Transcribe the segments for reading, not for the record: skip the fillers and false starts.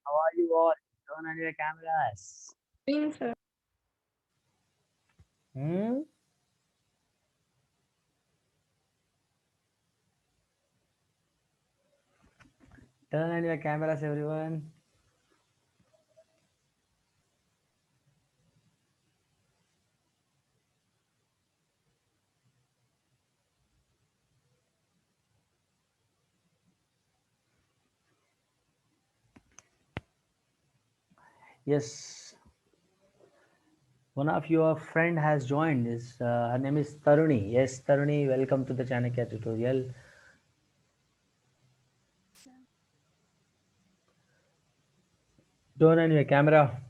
How are you all? Turn on your cameras. Sir. Hmm? Turn on your cameras, everyone. Yes, one of your friend has joined. Her name is Taruni. Yes, Taruni, welcome to the Chanakya tutorial. Turn on your camera.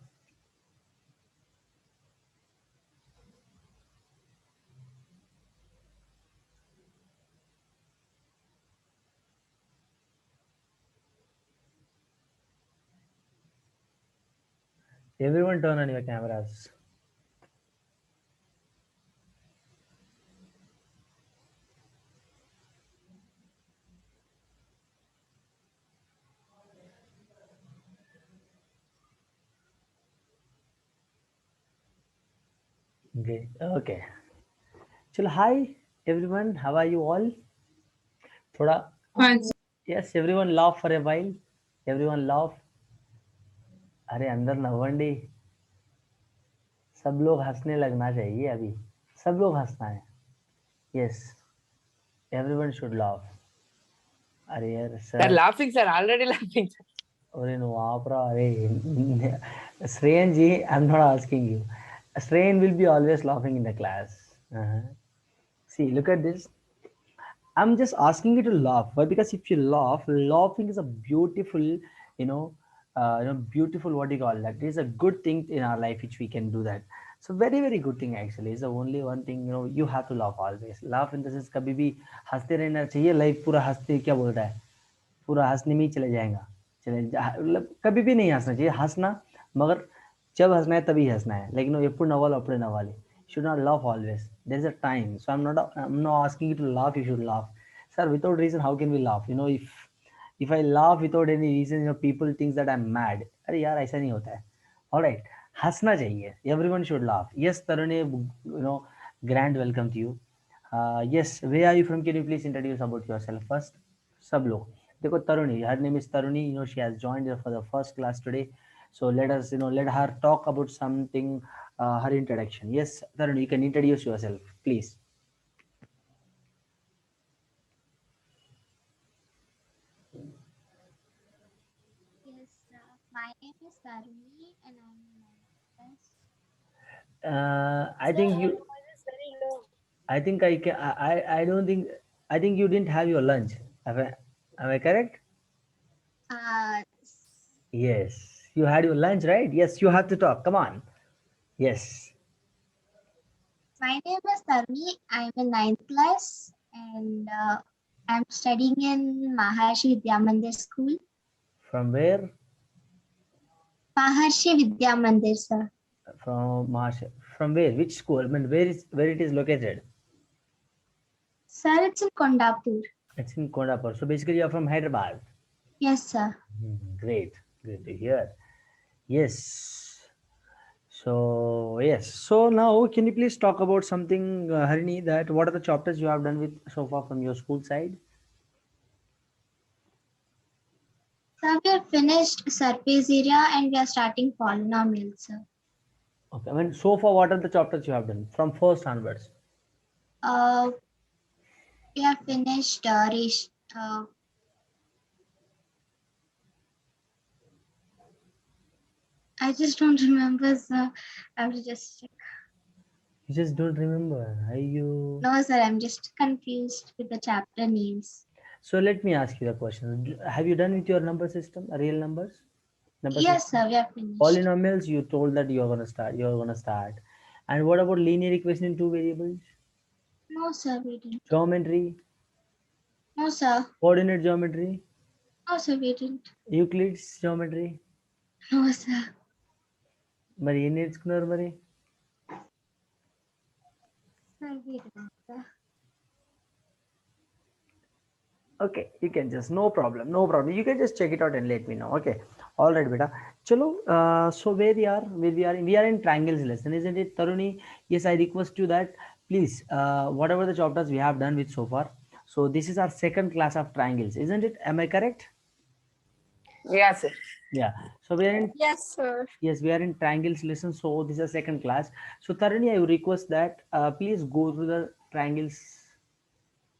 Everyone turn on your cameras. Okay. Okay. Chalo, hi everyone. How are you all? थोड़ा yes, everyone laugh for a while. Everyone laugh. अरे अंदर नव्वंडी सब लोग हंसने लगना चाहिए अभी. सब लोग हंसना है. Yes, everyone should laugh. अरे यार They're sir. laughing, sir. Already laughing. Sir. अरे नो आप रहा अरे Sreyan ji, I'm not asking you. Sreyan will be always laughing in the class. See, look at this. I'm just asking you to laugh. Why? Because if you laugh, laughing is a beautiful, beautiful. What do you call that? It is a good thing in our life which we can do that. So very very good thing actually. It's the only one thing you have to laugh always. Laugh in the sense कभी भी हंसते रहना चाहिए. Life पूरा हंसते क्या बोलता है? पूरा हंसने में ही चले जाएगा. मतलब कभी भी नहीं हंसना चाहिए. हंसना मगर जब हंसना है तभी हंसना है. लेकिन वो ఎప్పుడు నవ్వాలి అప్పుడే నవ్వాలి. Should not laugh always. There is a time. So I'm not asking you to laugh. You should laugh. Sir, without reason, how can we laugh? If I laugh without any reason, people think that I'm mad. अरे यार ऐसा नहीं होता है. All right. हंसना चाहिए. Everyone should laugh. Yes, Tarune, grand welcome to you. Yes, where are you from? Can you please introduce about yourself first? सब लोग देखो तरुणी, her name is Taruni. She has joined for the first class today. So let her talk about something, her introduction. Yes, Taruni, you can introduce yourself, please. Yes, my name is Taruni and I'm in ninth class. I think you. I think I can. I don't think. I think you didn't have your lunch. Am I correct? Uh, Yes, you had your lunch, right? Yes, you have to talk. Come on. Yes. my name is Taruni. I'm in ninth class and I'm studying in Maharshi Vidya Mandir School. From where? Maharshi Vidya Mandir, sir. From Maharashtra. From where? Which school? I mean, where it is located? Sir, it's in Kondapur. It's in Kondapur. So basically, you're from Hyderabad. Yes, sir. Great. Great to hear. Yes. So yes. So now, can you please talk about something, Harini? That what are the chapters you have done with so far from your school side? Sir, we have finished surface area and we are starting polynomials, sir. Okay. I mean, so far, what are the chapters you have done from first onwards? Uh, we have finished I just don't remember, sir. I have to just check. You just don't remember. Are you? No, sir, I'm just confused with the chapter names. So let me ask you the question. Have you done with your number system, real numbers? Number Yes, system? sir, we have finished. Polynomials, you told that you're gonna start. You're gonna start. And what about linear equation in two variables? No, sir, we didn't. Geometry, No, sir. coordinate geometry, No, sir, we didn't. Euclid's geometry. No, sir. మరి ఏం నేర్చుకున్నారు మరి? Sir, we didn't. Sir. Okay, you can just, no problem, no problem. You can just check it out and let me know. Okay, all right, beta. Chalo. So we are in triangles lesson, isn't it, Taruni? Yes, I request you that please, whatever the chapters we have done with so far. So this is our second class of triangles, isn't it? Am I correct? Yeah, sir. Yeah. So we are in, Yes, sir. yes, we are in triangles lesson. So this is a second class. So Taruni, I would request that please go through the triangles.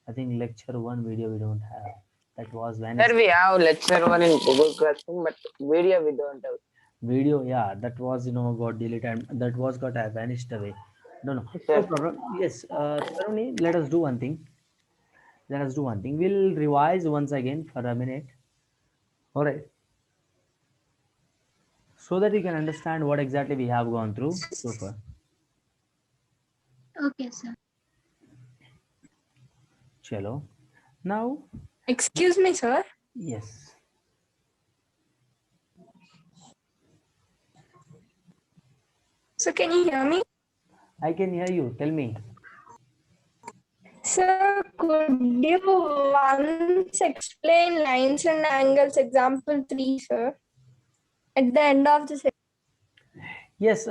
I think lecture one video we don't have. That was Sir, Wednesday. we have lecture one in Google Classroom, but video we don't have. Video, yeah, that was got deleted and that was got vanished away. No Sir, problem. Yes, Taruni, let us do one thing, we'll revise once again for a minute. All right, so that you can understand what exactly we have gone through so far. Okay, sir. Chalo, now, Excuse me, sir. yes, So can you hear me? I can hear you, tell me. Sir, could you once explain lines and angles, example 3, sir, at the end of the session? Yes,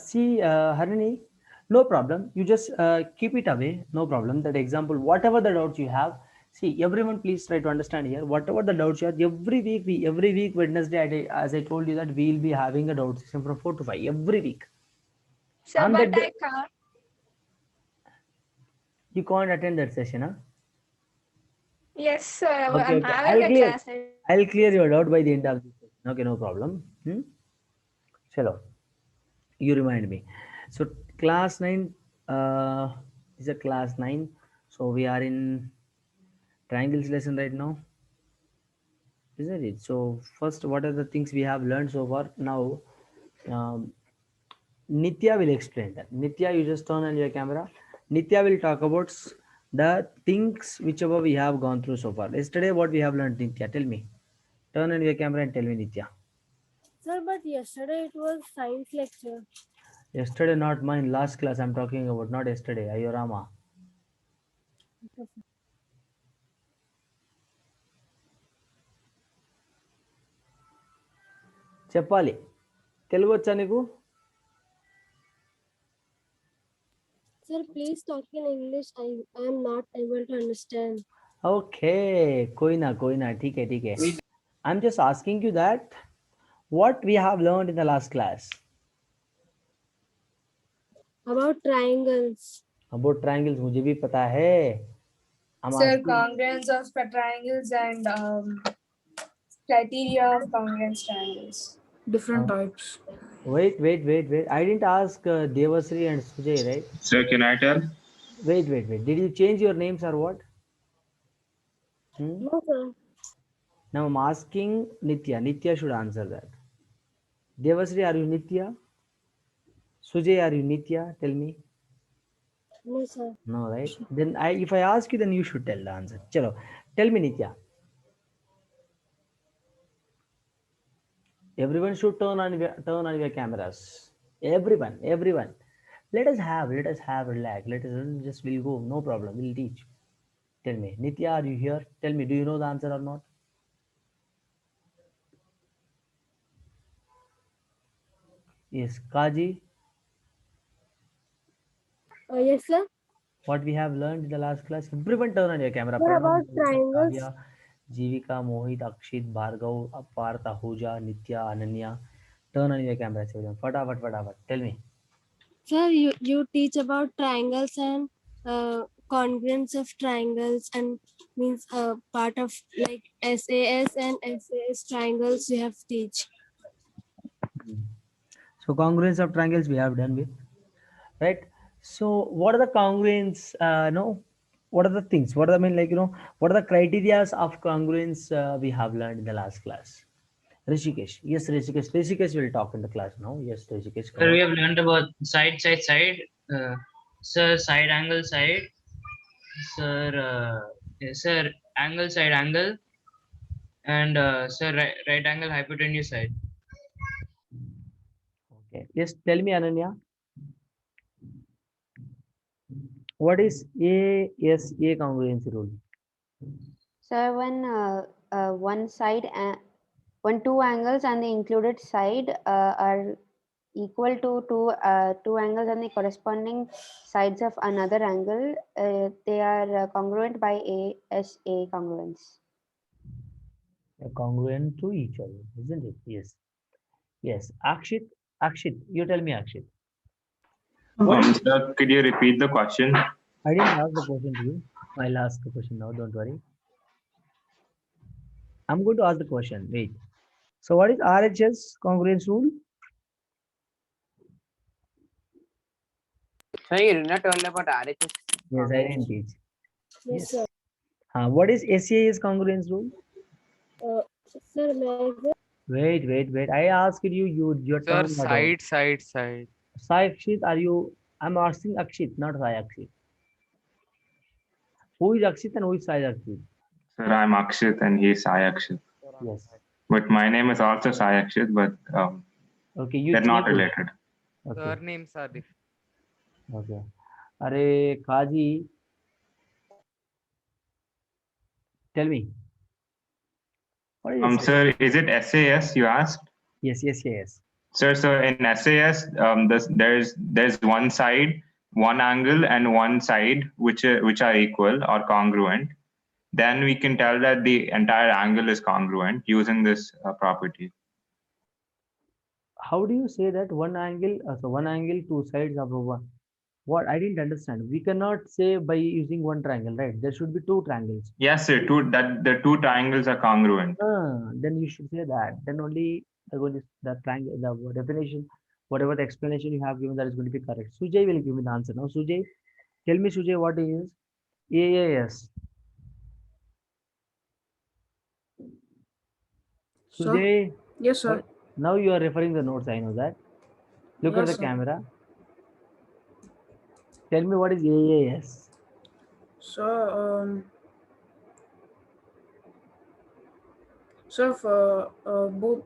see, Harini, no problem. You just keep it away, no problem. That example, whatever the doubts you have, see, everyone, please try to understand here. Whatever the doubts you have, every week Wednesday, as I told you that we will be having a doubt session from 4 to 5 every week. Sir, On but that day, I can't. you can't attend that session, huh? Yes, sir. Okay, I'm okay. having a class. I'll clear your doubt by the end of this session. Okay, no problem. Chalo, you remind me. So class 9 uh, is a class 9. So we are in triangles lesson right now, isn't it? So first, what are the things we have learned so far? Now, um, Nitya will explain that. Nitya, you just turn on your camera. Nitya will talk about the things whichever we have gone through so far. Yesterday, what we have learned, Nitya, tell me. Turn on your camera and tell me, Nitya. Sir, but yesterday it was science lecture. Yesterday, not mine. Last class I'm talking about, not yesterday. Ayorama. చెప్పాలి తెలుగు వచ్చా నీకు Sir, please talk in English. I am not able to understand. Okay कोई ना ठीक है I'm just asking you that what we have learned in the last class About triangles. about triangles मुझे भी पता है I'm Sir, asking, congruence of triangles and criteria of congruence triangles. different types. wait I didn't ask Devasri and Sujay, right? Sir, can I tell? Wait did you change your names or what? No, sir. Now I'm asking Nitya should answer that. Devasri, are you Nitya? Sujay, are you Nitya? Tell me. No, sir. No, right? Then if I ask you, then you should tell the answer. Chalo, tell me, Nitya. Everyone should turn on your cameras. Everyone. Let us have relax. Let us just we'll go. No problem. We'll teach. Tell me, Nitya, are you here? Tell me, do you know the answer or not? Yes, Kaji. Yes, sir. What we have learned in the last class. Everyone turn on your camera. Sir, Pranam, about triangles. Kavya, Jivika, Mohit, Akshit, Bhargav, Apar, Tahuja, Nitya, Ananya. Turn on your camera, children. Fatafat. Tell me. Sir, you teach about triangles and congruence of triangles and means part of like SAS and SAS triangles you have teach. So congruence of triangles we have done with, right? So what are the congruence? No, what are the things? What are the mean like what are the criterias of congruence we have learned in the last class? Rishikesh, yes, Rishikesh will talk in the class now. Yes, Rishikesh, come Sir, we on. have learned about side. Sir, side angle side. Sir, yes, sir, angle, and sir, right angle hypotenuse side. Okay, yes, tell me, Ananya, what is ASA congruency rule? So when when two angles and the included side are equal to two angles and the corresponding sides of another angle, they are congruent by ASA congruence. Congruent to each other, isn't it? Yes. Yes. Akshit, you tell me, Akshit. Sir, could you repeat the question? I didn't ask the question to you. I'll ask the question now. Don't worry. I'm going to ask the question. Wait. So, what is RHS congruence rule? So you did not told about RHS. Yes, I didn't teach. Yes, sir. What is SAA's congruence rule? Sir, may I go? Wait. I asked you. Your Sir, turn. got over. side. Sai Akshit, are you? I'm asking Akshit, not Sai Akshit. Who is Akshit and who is Sai Akshit? Sir, I'm Akshit and he's Sai Akshit. Yes. But my name is also Sai Akshit, but Okay, you they're not change it. related. Okay. Surnames are different. Okay. Are Kaji, tell me. What is SAS? Sir, is it SAS you asked? Yes. Sir, so in SAS, there's one side, one angle, and one side which are equal or congruent. Then we can tell that the entire angle is congruent using this property. How do you say that one angle, one angle, two sides of one? What? I didn't understand. We cannot say by using one triangle, right? There should be two triangles. Yes, sir. The two triangles are congruent. Then you should say that. Then only the triangle, the definition, whatever the explanation you have given, that is going to be correct. Sujay will give me the answer now. Sujay, tell me, Sujay, what is AAS? Sujay, Yes, sir. now you are referring the notes. I know that. Look at Yes, the sir. camera. Tell me what is AAS. So,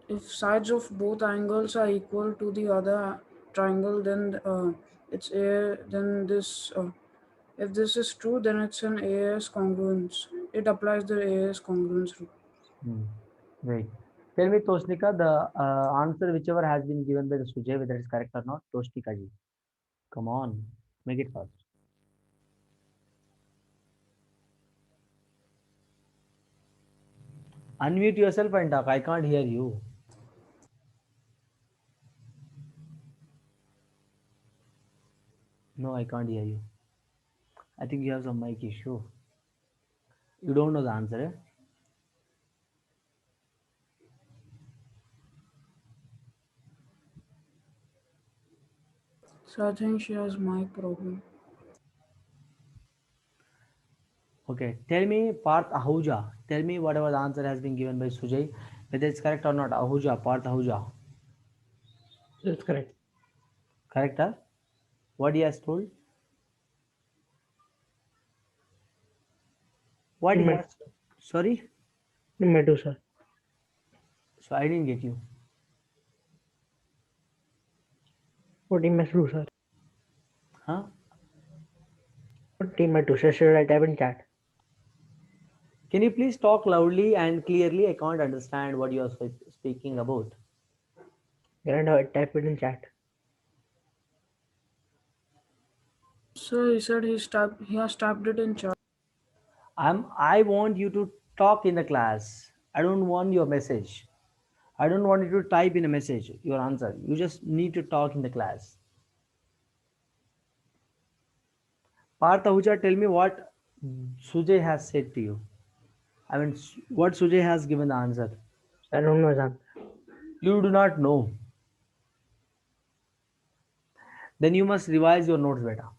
if sides of both angles are equal to the other triangle, then it's a then this if this is true, then it's an AS congruence. It applies the AS congruence rule. Right. Tell me, Tosnika, the answer whichever has been given by the Sujay, whether it's correct or not. Tosnika ji, come on, make it fast. Unmute yourself and talk. I can't hear you. No, I can't hear you. I think you have some mic issue. You don't know the answer, eh? So I think she has mic problem. Okay, tell me Parth Ahuja. Tell me whatever the answer has been given by Sujay, whether it's correct or not. Ahuja, Parth Ahuja. That's correct. Correct, huh? What he has told? What he has, sorry? Me too, sir. So I didn't get you. What team is true, sir? Huh? What team is true, sir? Should I type in chat? Can you please talk loudly and clearly? I can't understand what you are speaking about. Can I type it in chat? So he said he has typed it in chat. I want you to talk in the class. I don't want your message. I don't want you to type in a message, your answer. You just need to talk in the class. Parth Ahuja, tell me what Sujay has said to you. I mean, what Sujay has given the answer. I don't know his answer. You do not know. Then you must revise your notes better.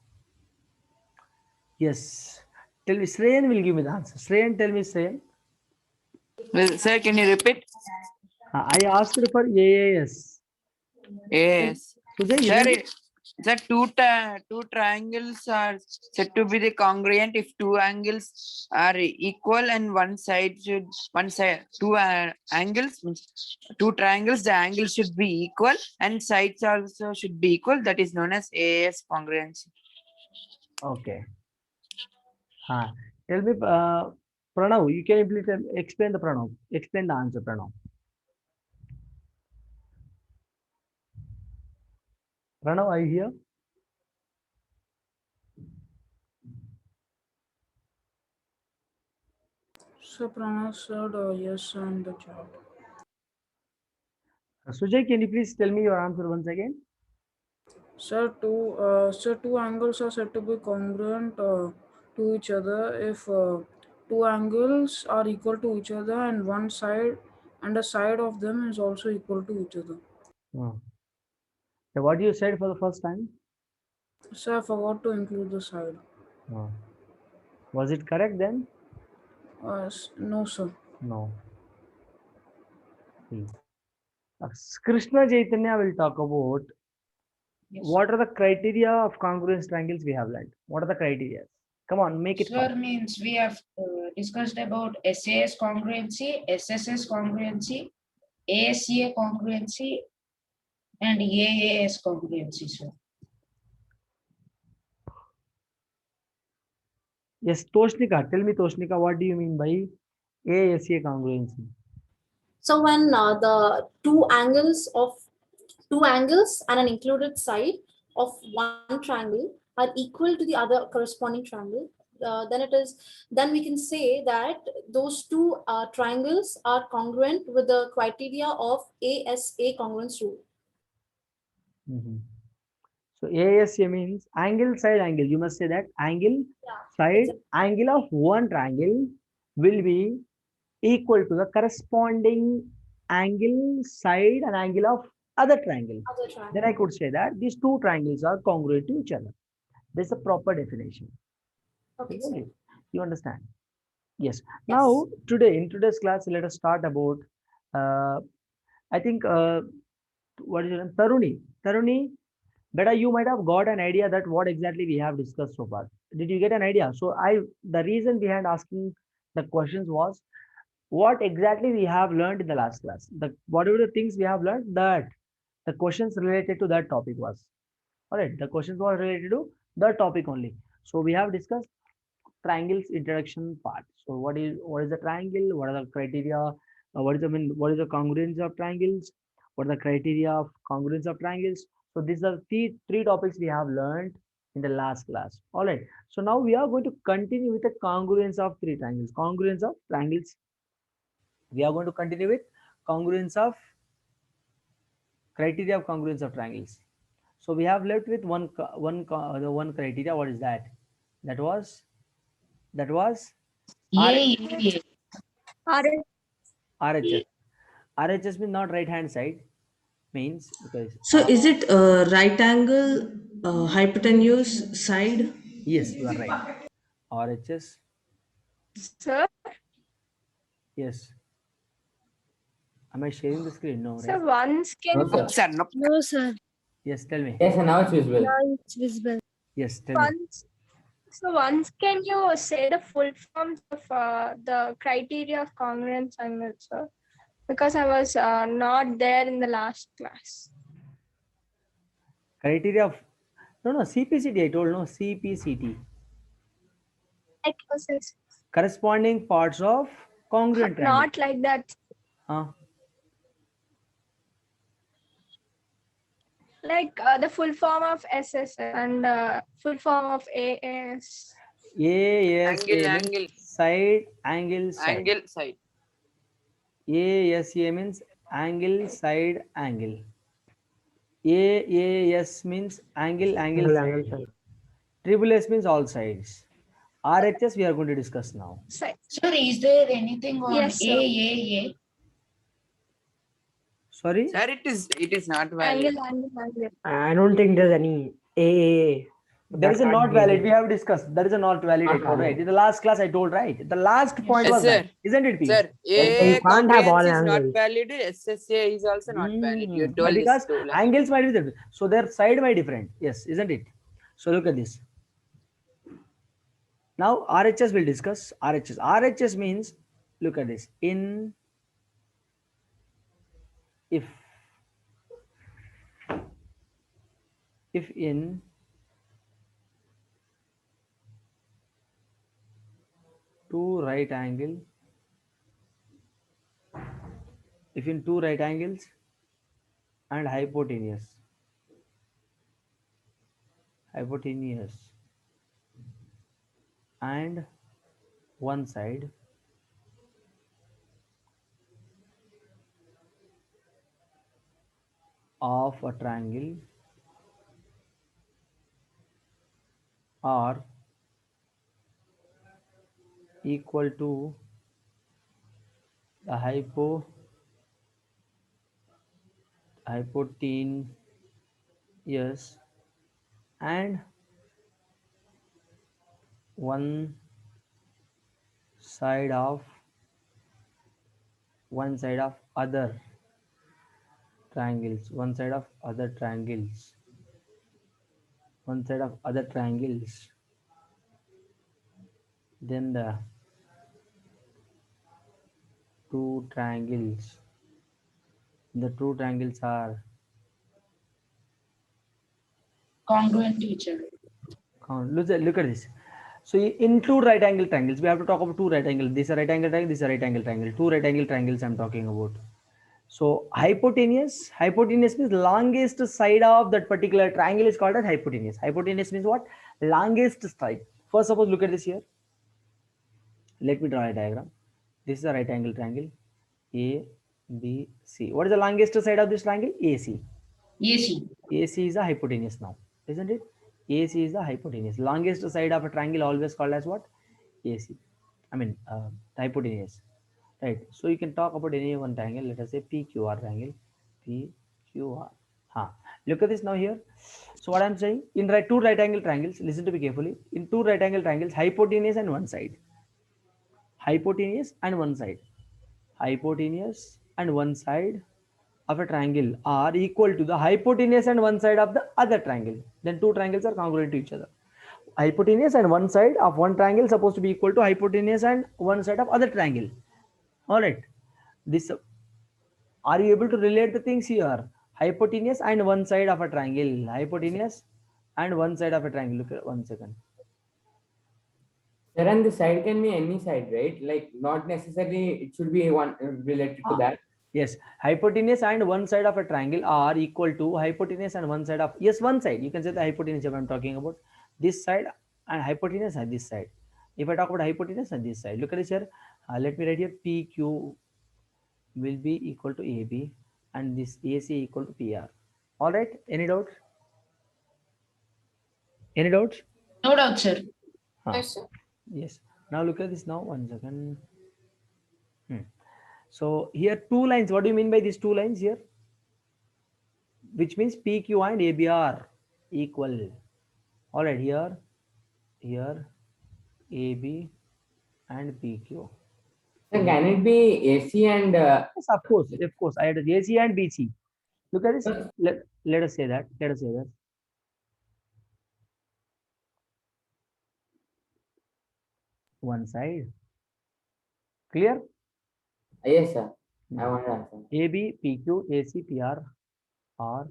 Yes. Tell me, Shreyan will give me the answer. Shreyan, tell me, Shreyan. Well, sir, can you repeat? I asked for AAS. Yes. Sujay, Sir, two triangles are said to be the congruent if two angles are equal and two angles means two triangles, the angle should be equal and sides also should be equal. That is known as AS congruency. Okay. Tell me, Pranav, you can please explain the Pranav. Explain the answer, Pranav. Pranav, are you here? So Pranav said yes in the chat. Sujay, can you please tell me your answer once again? Sir, two angles are said to be congruent to each other if two angles are equal to each other and one side and a side of them is also equal to each other. Oh. So what you said for the first time? Sir, I forgot to include the side. Oh. Was it correct then? No, sir. No. Krishna Chaitanya will talk about what are the criteria of congruence triangles we have learned. What are the criteria? Come on, make it Sir, fun. means we have discussed about SAS congruency, SSS congruency, ASCA congruency, and AAS congruency, sir. Yes, Toshnika, tell me Toshnika, what do you mean by ASA congruency? So when the two angles and an included side of one triangle are equal to the other corresponding triangle, then we can say that those two triangles are congruent with the criteria of ASA congruence rule. So ASA means angle side angle. You must say that angle side angle of one triangle will be equal to the corresponding angle side and angle of other triangle. Then I could say that these two triangles are congruent to each other. This is a proper definition. Okay. You understand? Yes. Now today in today's class, let us start about I think what is your name? Taruni. Taruni, better you might have got an idea that what exactly we have discussed so far. Did you get an idea? So the reason behind asking the questions was what exactly we have learned in the last class. Whatever the things we have learned, that the questions related to that topic was. All right, the questions were related to the topic only. So we have discussed triangles introduction part. So what is the triangle? What are the criteria? What is the congruence of triangles? What are the criteria of congruence of triangles? So these are the three topics we have learned in the last class. All right. So now we are going to continue with the congruence of three triangles. Congruence of triangles. We are going to continue with congruence of criteria of congruence of triangles. So we have left with one criteria. What is that? That was RHS. RHS means not right hand side, means because. So is it right angle hypotenuse side? Yes, you are right. RHS. Sir? Yes. Am I sharing the screen? No, So right? once can No, sir. Yes, tell me. Yes, and now it's visible. Now it's visible. Yes, tell me. once can you say the full forms of the criteria of congruence triangle, sir? Because I was not there in the last class. Criteria of no CPCT. I told no CPCT. Corresponding parts of congruent triangle. Not like that. Like the full form of SS and full form of AS. Angle. Side, angle, side. Angle, side. ASA means angle, side, angle. AAS means angle, side. Triple S means all sides. RHS we are going to discuss now. Sir, is there anything on AAA? Sorry? Sir, it is not valid. Angle. I don't think there's any AAA. There is a not valid. We have discussed. There is a not valid. I told, right? In the last class, I told, right? The last point was that, isn't it, P? Sir, AA congruence is not valid. SSA is also not valid. You told because this angles might be different. So their side might be different. Yes, isn't it? So look at this. Now RHS will discuss RHS. RHS means, look at this. If in two right angle, if in two right angles and hypotenuse and one side of a triangle are equal to the hypotenuse and one side of other triangles, then the two triangles are Congruent to each other. look at this. So in two right angle triangles, we have to talk about two right angle. This is a right angle triangle, this is a right angle triangle. Two right angle triangles I'm talking about. So hypotenuse means longest side of that particular triangle is called as hypotenuse. Hypotenuse means what? Longest side. First, suppose look at this here. Let me draw a diagram. This is a right angle triangle, A, B, C. What is the longest side of this triangle? AC. AC is a hypotenuse now, isn't it? AC is the hypotenuse. Longest side of a triangle always called as what? AC. I mean hypotenuse. Right. So you can talk about any one triangle. Let us say PQR triangle. PQR. Look at this now here. So what I'm saying, in two right angle triangles, listen to me carefully. In two right angle triangles, hypotenuse and one side. Hypotenuse and one side of a triangle are equal to the hypotenuse and one side of the other triangle. Then two triangles are congruent to each other. Hypotenuse and one side of one triangle supposed to be equal to hypotenuse and one side of other triangle. All right. This, are you able to relate the things here? Hypotenuse and one side of a triangle. Hypotenuse and one side of a triangle. Look at 1 second. Sir, and the side can be any side, right? Like not necessarily it should be one related to that. Yes, hypotenuse and one side of a triangle are equal to hypotenuse and one side of, yes, one side. You can say the hypotenuse if I'm talking about this side and hypotenuse and this side. If I talk about hypotenuse and this side, look at this here. Let me write here PQ will be equal to AB and this AC equal to PR. All right. Any doubts? Any doubts? No doubt, sir. Yes, sir. Yes. Now look at this now. 1 second. So here two lines. What do you mean by these two lines here? Which means PQ and AB are equal. All right. Here AB and PQ. So can it be AC and? Yes, of course. I had AC and BC. Look at this. Let us say that. One side. Clear? Yes, sir. I want to answer. AB, PQ, AC, PR are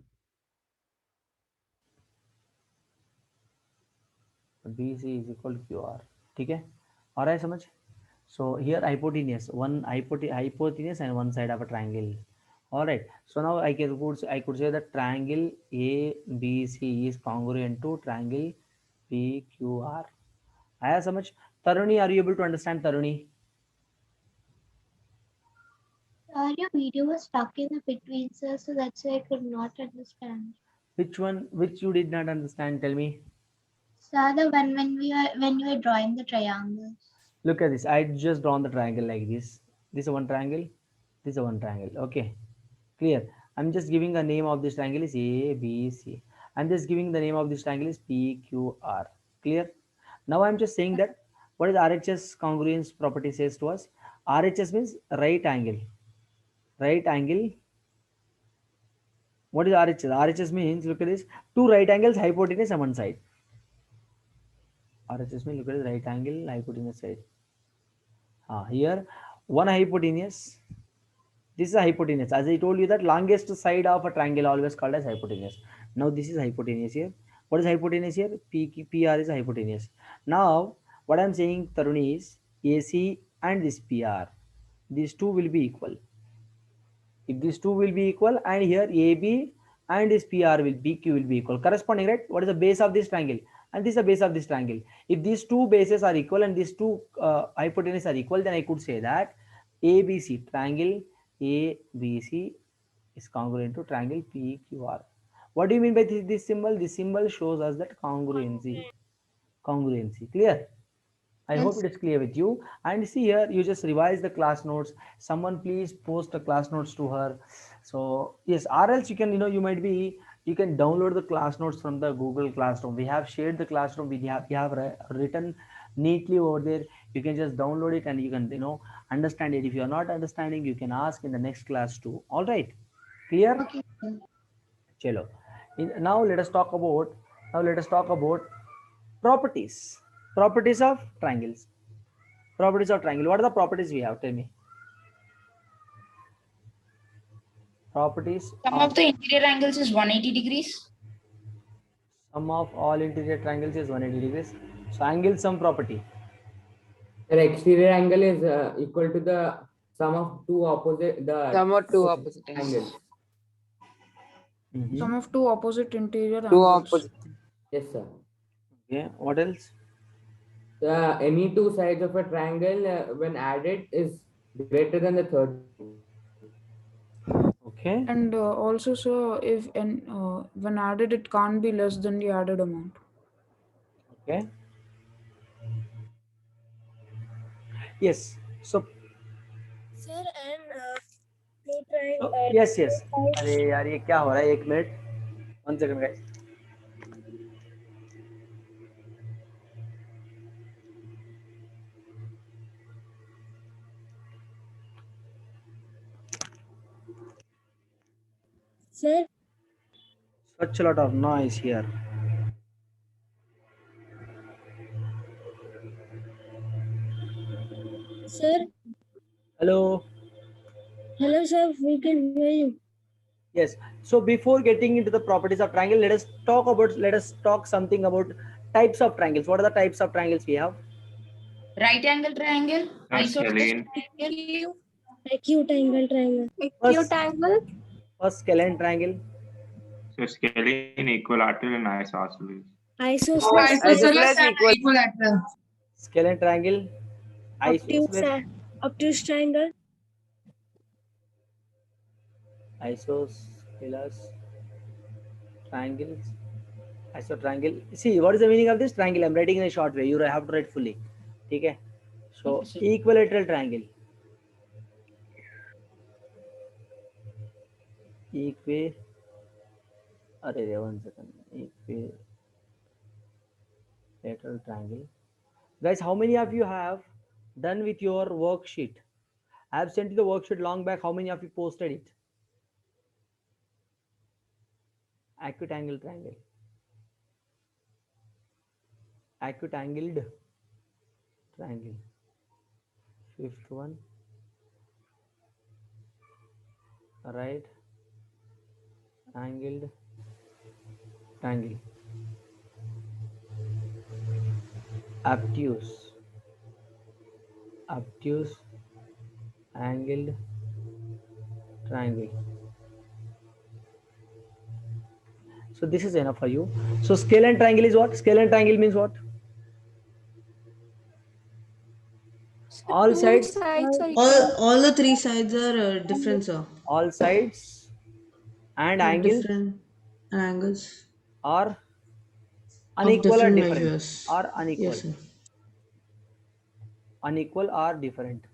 BC is equal to QR. Okay? All right, समझ? So here hypotenuse and one side of a triangle. All right. So now I could say that triangle ABC is congruent to triangle PQR. आया समझ? Taruni, are you able to understand, Taruni? Your video was stuck in the between, sir, so that's why I could not understand. Which one? Which you did not understand? Tell me. Sir, the one when you were drawing the triangles. Look at this. I just drawn the triangle like this. This is one triangle. This is one triangle. Okay. Clear. I'm just giving the name of this triangle is A, B, C. I'm just giving the name of this triangle is P, Q, R. Clear. Now I'm just saying that what is RHS congruence property says to us? RHS means right angle. Right angle. What is RHS? RHS means, look at this, two right angles, hypotenuse on one side. RHS means, look at this, right angle, hypotenuse side. Here, one hypotenuse. This is a hypotenuse. As I told you that longest side of a triangle always called as hypotenuse. Now this is hypotenuse here. What is hypotenuse here? PR is hypotenuse. Now, what I'm saying, Taruni, is AC and this PR, these two will be equal. If these two will be equal, and here AB and this PR will BQ will be equal, corresponding, right? What is the base of this triangle? And this is the base of this triangle. If these two bases are equal and these two hypotenuse are equal, then I could say that ABC, triangle ABC is congruent to triangle PQR. What do you mean by this symbol? This symbol shows us that congruency. Congruency, clear? I hope it is clear with you. And see here, you just revise the class notes. Someone please post the class notes to her. So yes, or else you can, you can download the class notes from the Google Classroom. We have shared the classroom. We have written neatly over there. You can just download it and you can, understand it. If you are not understanding, you can ask in the next class too. All right, clear? Okay. Chalo. Now let us talk about properties. Properties of triangles. Properties of triangle. What are the properties we have? Tell me. Properties. Sum of the interior angles is 180 degrees. Sum of all interior triangles is 180 degrees. So angle sum property. The exterior angle is equal to the sum of two opposite angles. Sum of two opposite interior Two angles. opposite. Yes, sir. Okay. What else? Any two sides of a triangle, when added, is greater than the third. Okay. And also, sir, if when added, it can't be less than the added amount. Okay. Yes. So. Sir, and Yes. अरे यार ये क्या हो रहा है? एक minute. 1 second, guys. sir, Such a lot of noise here. sir, Hello. hello, sir, we can hear you. Yes. So before getting into the properties of triangle, let us talk something about types of triangles. What are the types of triangles we have? Right angle triangle, isosceles Scalene. triangle, Acute angle triangle. Acute angle. First scalene triangle. So scalene, equilateral, and isosceles. Isosceles. Isosceles and equal. equilateral. Scalene triangle. Obtuse, obtuse triangle. Isosceles triangles. Isotriangle. See, what is the meaning of this triangle? I'm writing in a short way. You have to write fully. Okay. So equilateral triangle. One second. Equilateral triangle. Guys, how many of you have done with your worksheet? I have sent you the worksheet long back. How many of you posted it? Acute angle triangle. Acute angled triangle. Fifth one. Right angled triangle. Obtuse angled triangle. So this is enough for you. So scalene triangle is what? Scalene triangle means what? All sides. All the three sides are different, sir. All sides and Have angles different angles are of unequal or different different? measures. Or unequal. Yes, sir. Unequal or different.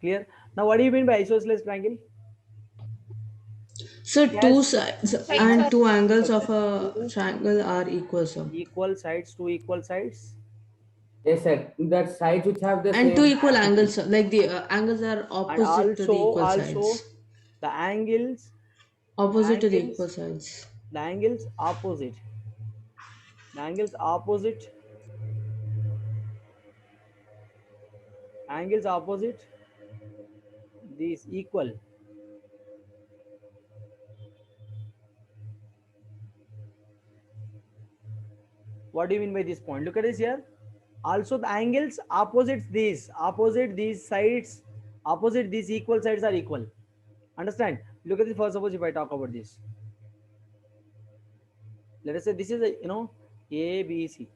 Clear? Now what do you mean by isosceles triangle? So Yes. two sides and two angles of a triangle are equal, sir. Equal sides, two equal sides. Yes, sir. The sides which have the And same two equal angles, sir. Like the angles are opposite to the equal sides. The angles Opposite to the equal sides. The angles opposite. The angles opposite. Angles opposite. These equal. What do you mean by this point? Look at this here. Also the angles opposite these sides, opposite these equal sides are equal. Understand? Look at this. First, suppose if I talk about this, let us say this is a ABC.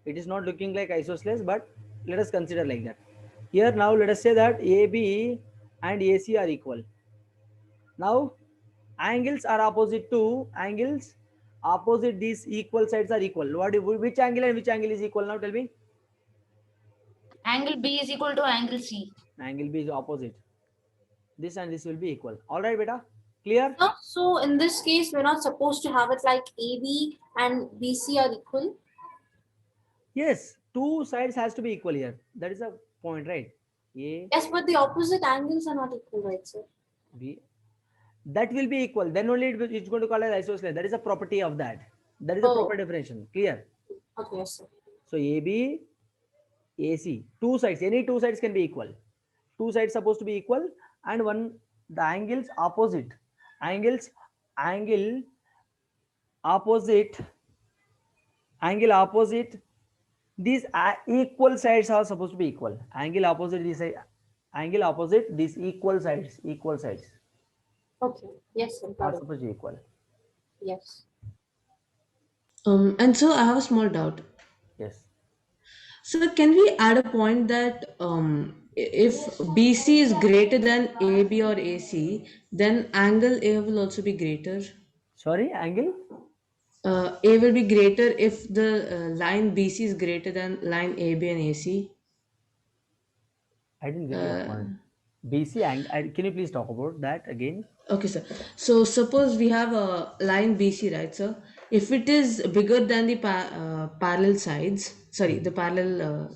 It is not looking like isosceles, but let us consider like that. Here now let us say that AB and AC are equal. Now angles are opposite to angles opposite these equal sides are equal. Which angle and which angle is equal now? Tell me. Angle B is equal to angle C. Angle B is opposite. This and this will be equal. All right, beta. Clear? So in this case, we're not supposed to have it like AB and BC are equal. Yes, two sides has to be equal here. That is a point, right? A. Yes, but the opposite angles are not equal, right, sir? B. That will be equal. Then only it's going to call as isosceles. That is a property of that. That is a proper definition. Clear? Okay, yes, sir. So AB, AC, two sides. Any two sides can be equal. Two sides supposed to be equal, and the angles opposite. Angle opposite. These equal sides are supposed to be equal. Angle opposite these equal sides. Okay. Yes, sir. Are supposed to be equal. Yes. And so I have a small doubt. Yes. So can we add a point that if BC is greater than AB or AC, then angle A will also be greater? Sorry, angle? A will be greater if the line BC is greater than line AB and AC. I didn't get your point. BC angle. Can you please talk about that again? Okay, sir. So suppose we have a line BC, right, sir? If it is bigger than the parallel sides, sorry, the parallel.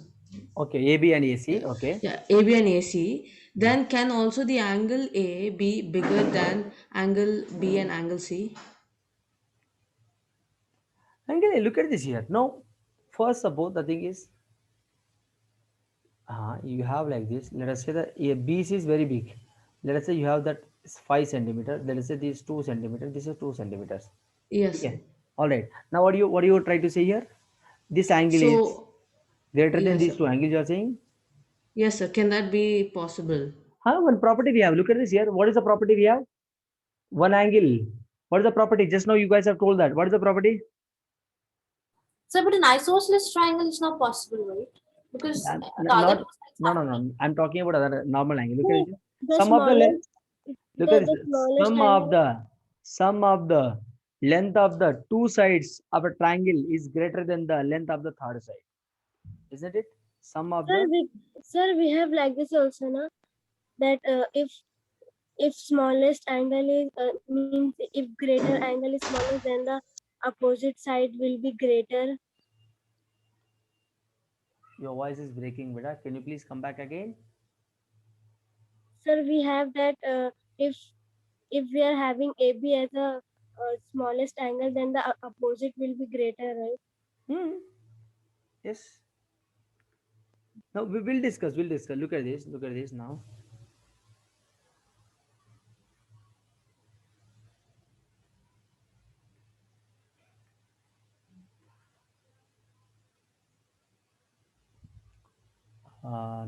Okay, AB and AC. Okay. Yeah, AB and AC. Then can also the angle A be bigger than angle B and angle C? Angle A, look at this here. No, first suppose the thing is, you have like this. Let us say that BC is very big. Let us say you have that 5 centimeter. Let us say this 2 centimeter. This is 2 centimeters. Yes. Okay. All right. Now what do you try to say here? This angle is greater than these two angles. You are saying? Yes, sir. Can that be possible? One property we have. Look at this here. What is the property we have? One angle. What is the property? Just now you guys have told that. What is the property? So, but an isosceles triangle is not possible, right? Because no. I'm talking about other normal angle. Look at this. Sum of the length of the two sides of a triangle is greater than the length of the third side. Isn't it? Sum of Sir, we have like this also, na? That if smallest angle is means if greater angle is smaller, then the opposite side will be greater. Your voice is breaking, beta. Can you please come back again? Sir, we have that if we are having AB as a smallest angle, then the opposite will be greater, right? Yes. Now we will discuss. Look at this now.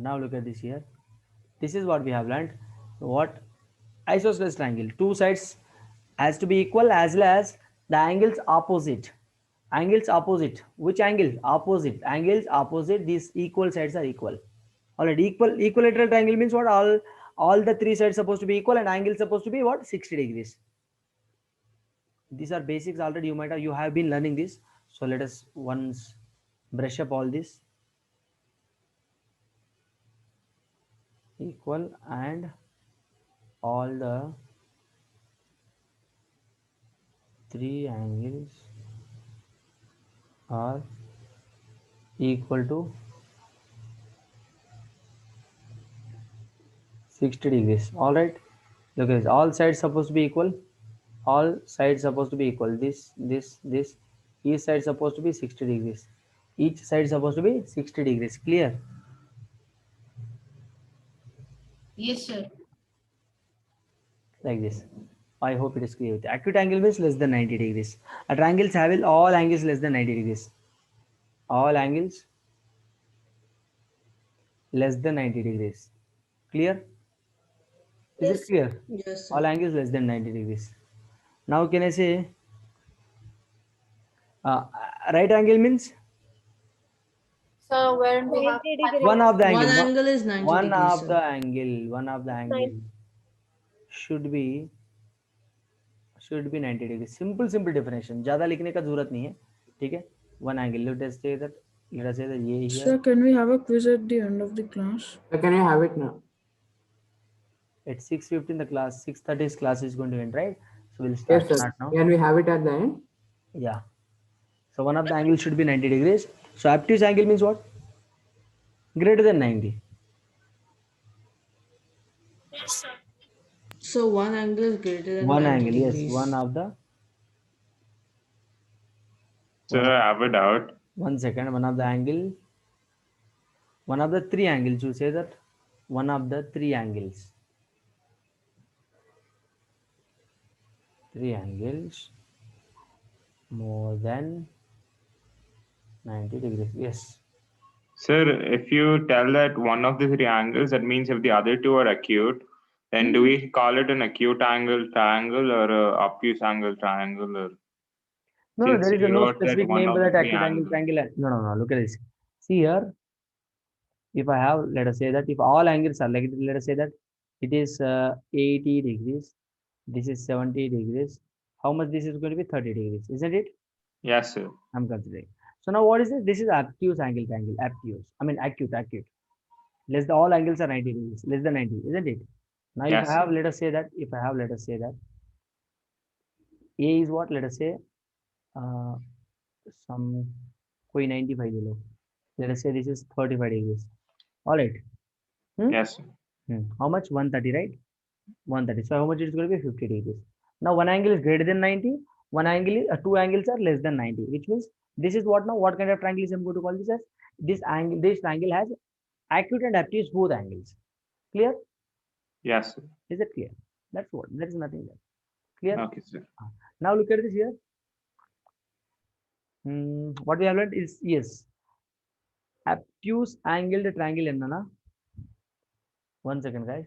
Now look at this here. This is what we have learned. What? Isosceles triangle. Two sides has to be equal as well as the angles opposite. Angles opposite. Which angle? Opposite. Angles opposite. These equal sides are equal. Alright. Equilateral triangle means what? All the three sides supposed to be equal and angle supposed to be what? 60 degrees. These are basics already. You have been learning this. So let us once brush up all this. Equal and all the three angles are equal to 60 degrees. All right. Look at this. All sides supposed to be equal. All sides supposed to be equal. This. Each side supposed to be 60 degrees. Each side supposed to be 60 degrees. Clear? Yes, sir. Like this. I hope it is clear. Acute angle means less than 90 degrees. A triangle have all angles less than 90 degrees. All angles less than 90 degrees. Clear? Is Yes. it clear? Yes, sir. All angles less than 90 degrees. Now can I say right angle means So where we have 90 degree. one of the One angle. angle is 90 One degrees, of sir. the angle. One of the angle should be 90 degrees. Simple definition. ज़्यादा लिखने का जरूरत नहीं है. ठीक है? One angle. Let us say that ये here. Sir, can we have a quiz at the end of the class? Can we have it now? At 6:15 the class, 6:30 class is going to end, right? So we'll start Yes, sir. now. Can we have it at the end? Yeah. So one of the angles should be 90 degrees. So obtuse angle means what? Greater than 90. So one angle is greater than One 90 angle, yes. degrees. One of the. Sir, I have a doubt. 1 second. One of the angle. One of the three angles. You say that. One of the three angles. Three angles more than 90 degrees. Yes. Sir, if you tell that one of the three angles, that means if the other two are acute, then do we call it an acute angle triangle or a obtuse angle triangle? Or No, since there is you no wrote that specific one name of for the that three acute angle angles. triangle. No. Look at this. See here. If I have, let us say that if all angles are like, let us say that it is 80 degrees. This is 70 degrees. How much this is going to be? 30 degrees, isn't it? Yes, sir. I'm considering. So now what is this? This is obtuse angle triangle. Obtuse. I mean acute. Less the all angles are 90 degrees. Less than 90, isn't it? Now if Yes, I have, sir. let us say that, A is what? Let us say some koi 95 ले लो. Let us say this is 35 degrees. All right. Yes, sir. How much? 130, right? 130. So how much is going to be? 50 degrees. Now one angle is greater than 90. One angle is, two angles are less than 90, which means this is what now? What kind of triangle is I'm going to call this as? This angle, this triangle has acute and obtuse both angles. Clear? Yes, sir. Is it clear? That's what. There is nothing there. Clear? Okay, sir. Now look at this here. What we have learned is, yes, obtuse angled triangle enna. 1 second, guys.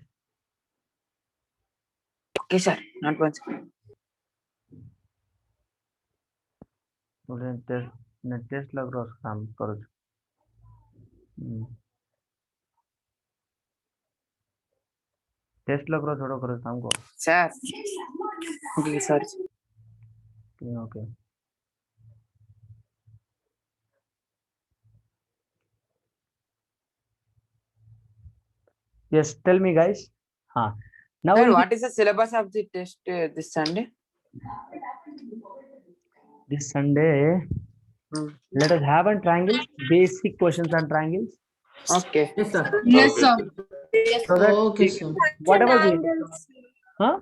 Okay, sir. Not 1 second. Test लग रहा काम करो. Test लग रहा छोड़ो करो काम को. Sir. Okay, sorry. Okay. Yes, tell me, guys. Now Sir, what is the syllabus of the test this Sunday? This Sunday, let us have a triangle. Basic questions on triangles. Okay. Yes, sir. Yes, sir. So that Okay, sir. whatever we, Angles. huh?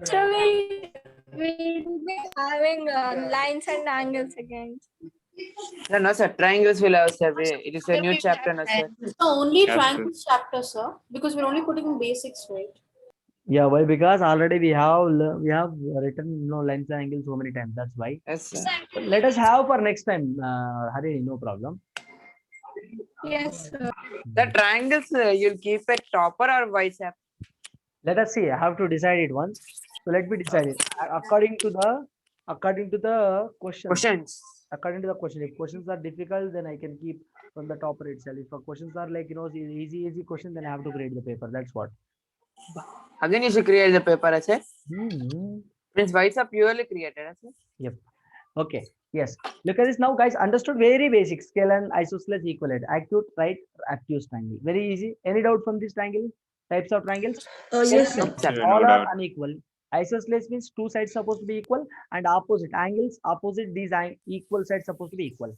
Actually, we will be having lines and angles again. Sir, no, sir. Triangles will have, sir. It is a new chapter, no, sir. So only Yes, triangles chapter, sir, because we're only putting basics, right? Yeah, why? Because already we have written lines and angles so many times. That's why. Yes, sir. So let us have for next time. Hari, no problem. Yes, sir. The triangles you'll keep it topper or vice up? Let us see. I have to decide it once. So let me decide it according to the questions. According to the question. If questions are difficult, then I can keep from the topper itself. If questions are like easy question, then I have to grade the paper. That's what. Again, you should create the paper, I say. Means vice up purely created, I say. Yep. Okay. Yes. Look at this now, guys. Understood? Very basic. Scale and isosceles equivalent. Acute, right? Obtuse triangle. Very easy. Any doubt from this triangle? Types of triangles? Yes, sir. All No are doubt. unequal. Isosceles means two sides supposed to be equal, and opposite angles, opposite these equal sides supposed to be equal.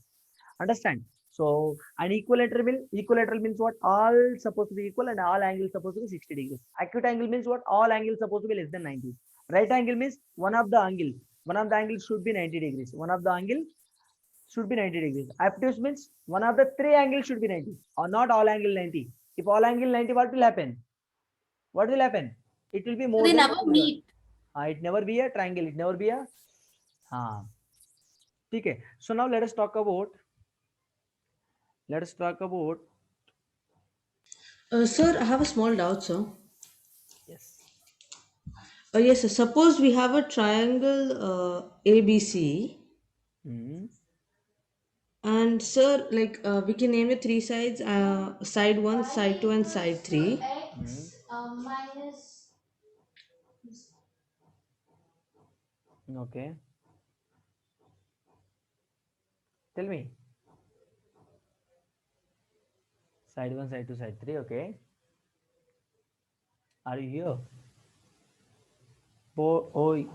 Understand? So an equilateral means what? All supposed to be equal and all angles supposed to be 60 degrees. Acute angle means what? All angles supposed to be less than 90. Right angle means one of the angles should be 90 degrees. One of the angle should be 90 degrees. Obtuse means one of the three angles should be 90, or not all angle 90. If all angle 90, what will happen? What will happen? It will be more They than never meet. It never be a triangle. It never be a. Okay. So now let us talk about Sir, I have a small doubt, sir. Yes. Yes, sir. Suppose we have a triangle ABC, Hmm. and sir, like we can name the three sides: side one, side two, and side three. Hmm. Okay. Tell me. Side 1, side 2, side 3. Okay. Are you here? Oh,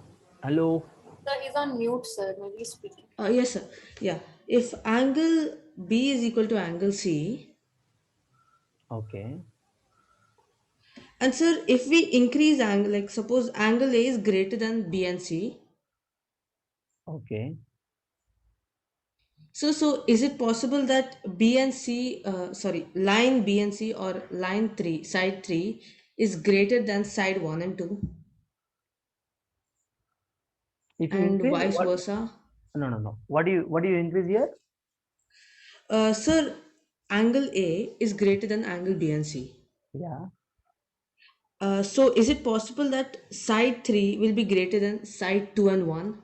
hello. Sir, he's on mute, sir. Maybe he's speaking. Yes, sir. Yeah. If angle B is equal to angle C, Okay. and sir, if we increase angle, like suppose angle A is greater than B and C, Okay. so is it possible that B and C, line B and C or line 3, side 3 is greater than side 1 and 2, If you and increase vice what? versa? No. What do you increase here? Sir, angle A is greater than angle B and C. Yeah. So is it possible that side 3 will be greater than side 2 and 1?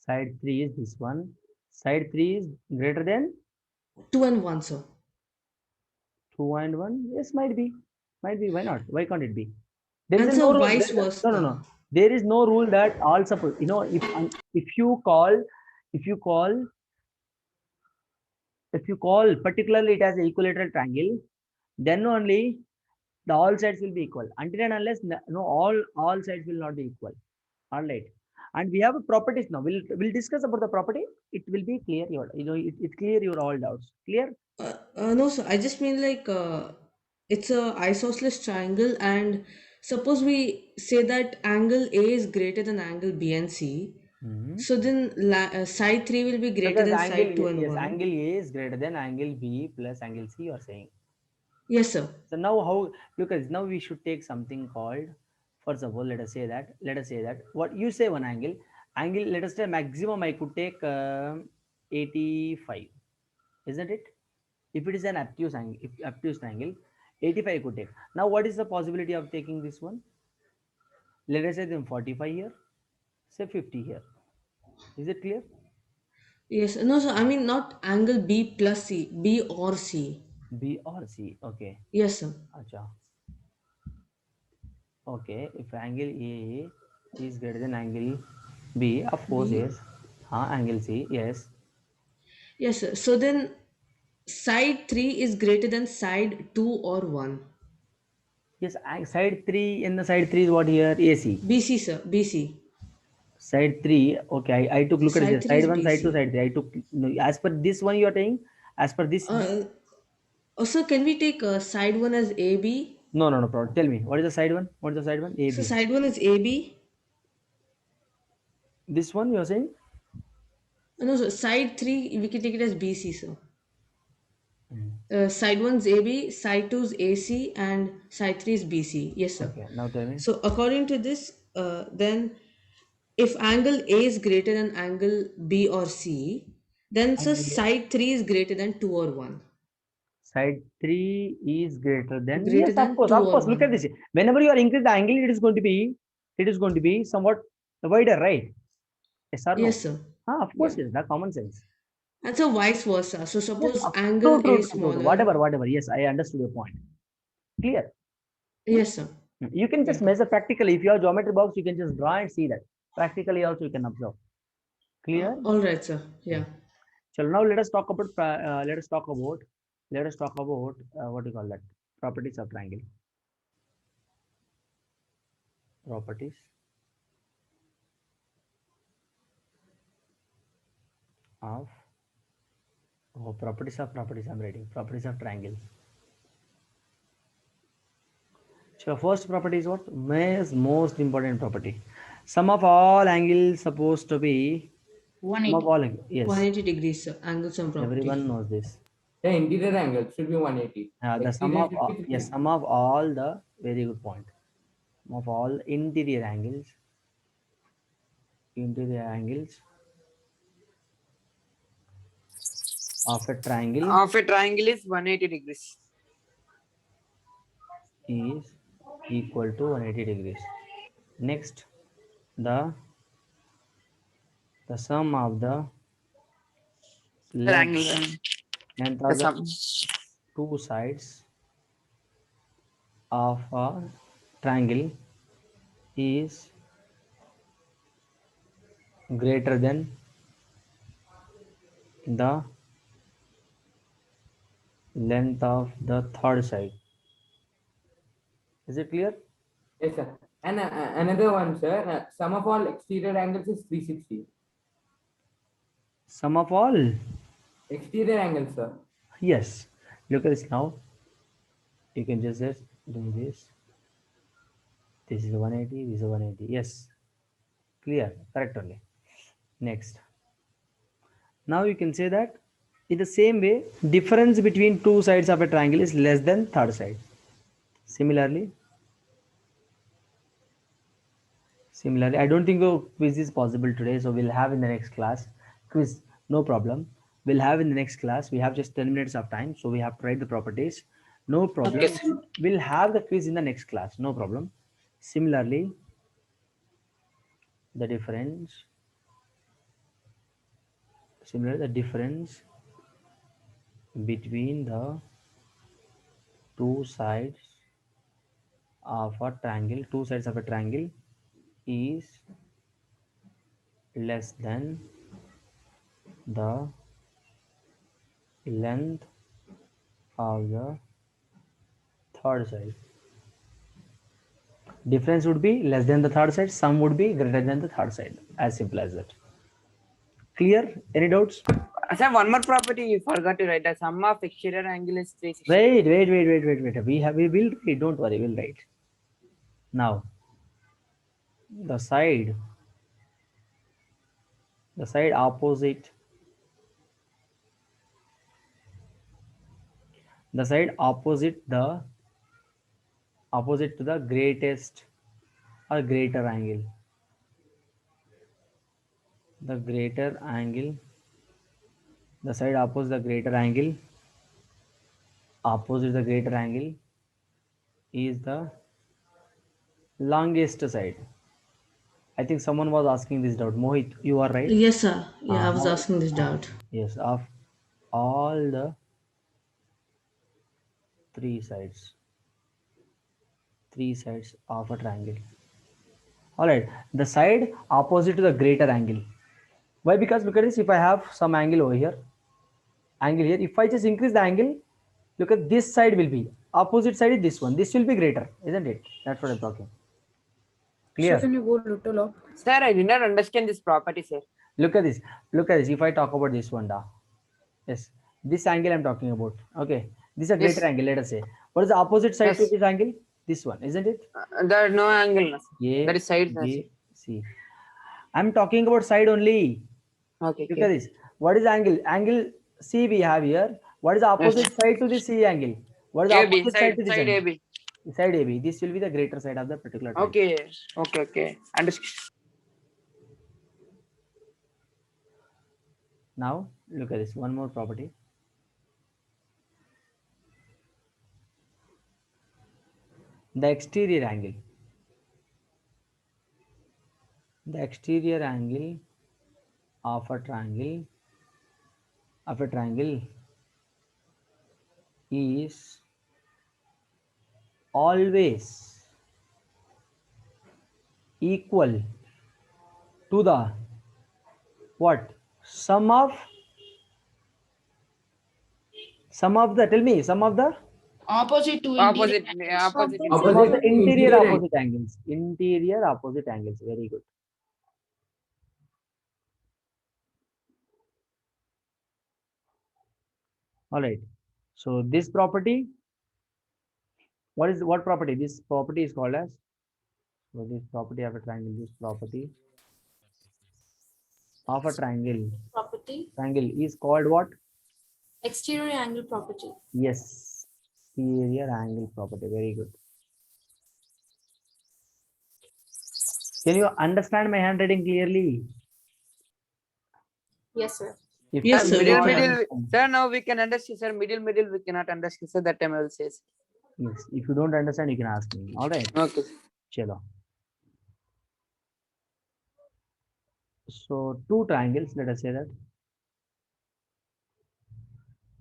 Side 3 is this one. Side 3 is greater than 2 and 1, sir. 2 and 1. Yes, might be. Might be. Why not? Why can't it be? There is And no so rule. vice versa. No. There is no rule that all suppose. If you call, if you call, if you call particularly it as an equilateral triangle, then only the all sides will be equal. Until and unless no all sides will not be equal. All right. And we have a properties now. We'll discuss about the property. It will be clear it clear your all doubts. Clear? No, sir. I just mean like it's a isosceles triangle, and suppose we say that angle A is greater than angle B and C. So then side 3 will be greater Because than angle side 2 and yes, 1. angle A is greater than angle B plus angle C, you are saying. Yes, sir. So now how look at now we should take something called, first of all, let us say that what you say one angle, let us say maximum I could take 85, isn't it? If it is an obtuse angle, if obtuse triangle, 85 I could take. Now what is the possibility of taking this one? Let us say then 45 here, say 50 here. Is it clear? Yes, no, sir. I mean not angle B plus C, B or C. B or C, okay. Yes, sir. Acha. Okay, if angle A is greater than angle B, of course, B. yes. Angle C, yes. Yes, sir. So then side 3 is greater than side 2 or 1. Yes, side 3, in the side 3 is what here? AC. BC, sir. BC. Side 3, okay, I took look at Side this. 3 is Side 1, side 2, BC. side 3. I took, no, as per this one you are saying, as per this. Also, can we take side 1 as AB? No, problem. Tell me, what is the side 1? What is the side 1? AB. So side 1 is AB. This one you are saying? No, so side 3, we can take it as BC, sir. Side 1 is AB, side 2 is AC, and side 3 is BC. Yes, sir. Okay, now tell me. So according to this, then if angle A is greater than angle B or C, then sir, side 3 is greater than 2 or 1. Side 3 is greater than, Greater yes, than of course, 2 or look at 1. this. Whenever you are increasing the angle, it is going to be somewhat wider, right? Yes or no? Yes, sir. Of course, yes, that's common sense. And so vice versa. So suppose Yes, angle true, A is smaller. whatever. Yes, I understood your point. Clear? Yes, sir. You can just measure practically. If you have geometry box, you can just draw and see that. Practically also you can observe. Clear? All right, sir. Yeah. So now let us talk about what do you call that? Properties of triangle. Properties of I'm writing properties of triangle. So first property is what? Most important property. Sum of all angles supposed to be 180. Yes. 180 degrees, sir. Angle sum property. Everyone knows this. The interior angle should be 180. The sum of sum of all the, very good point. Sum of all interior angles of a triangle Of a triangle is 180 degrees. is equal to 180 degrees. Next, the sum of the length The of the sum. two sides of a triangle is greater than the length of the third side. Is it clear? Yes, sir. And another one, sir. Sum of all exterior angles is 360. Sum of all exterior angles, sir. Yes. Look at this now. You can just do this. This is 180. This is 180. Yes. Clear. Correct only. Next. Now you can say that in the same way, difference between two sides of a triangle is less than third side. Similarly, I don't think the quiz is possible today, so we'll have in the next class. Quiz, no problem. We'll have in the next class. We have just 10 minutes of time, so we have to write the properties. No problem. Okay. We'll have the quiz in the next class. No problem. Similarly, the difference. Similarly, the difference between the two sides of a triangle, is less than the length of the third side. Difference would be less than the third side, sum would be greater than the third side. As simple as that. Clear? Any doubts? Sir, one more property you forgot to write. The sum of exterior angle is 360. Wait. We will write. Don't worry, we'll write. Now, the side opposite to the greatest or greater angle. The side opposite the greater angle is the longest side. I think someone was asking this doubt. Mohit, you are right. Yes, sir. Yeah, I was asking this doubt. Yes, of all the three sides of a triangle. All right, the side opposite to the greater angle. Why? Because look at this. If I have some angle over here, if I just increase the angle, look at this side will be opposite side is this one. This will be greater, isn't it? That's what I'm talking. Clear? So can you go little up? Sir, I did not understand this property, sir. Look at this. If I talk about this one, yes, this angle I'm talking about. Okay, this is a greater angle. Let us say, what is the opposite side to this angle? This one, isn't it? There is no angle. Yeah. That is side. See, I'm talking about side only. Okay. Look at this. What is angle? Angle C we have here. What is the opposite side to the C angle? What is the opposite side to this side angle? AB. Side AB. This will be the greater side of the particular triangle. Okay. Understood. Now look at this. One more property. The exterior angle. The exterior angle of a triangle is always equal to the what? Sum of the, tell me, sum of the Opposite to Opposite. Sum of the interior opposite angles. Interior opposite angles. Very good. All right. So this property, what property? This property is called as, so this property of a triangle, triangle is called what? Exterior angle property. Yes, exterior angle property. Very good. Can you understand my handwriting clearly? Yes, sir. Yes, sir. Middle. Sir, now we can understand. Sir, middle we cannot understand. So that time I will say. Yes. If you don't understand, you can ask me. All right. Okay. Chalo. So two triangles, let us say that.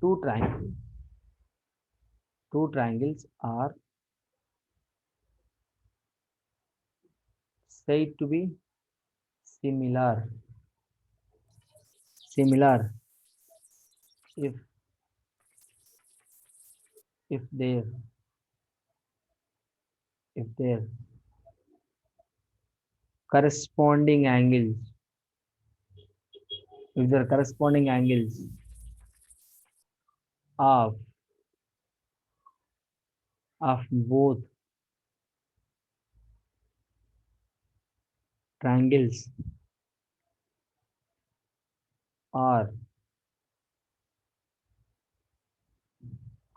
Two triangles are said to be similar if their corresponding angles of both triangles are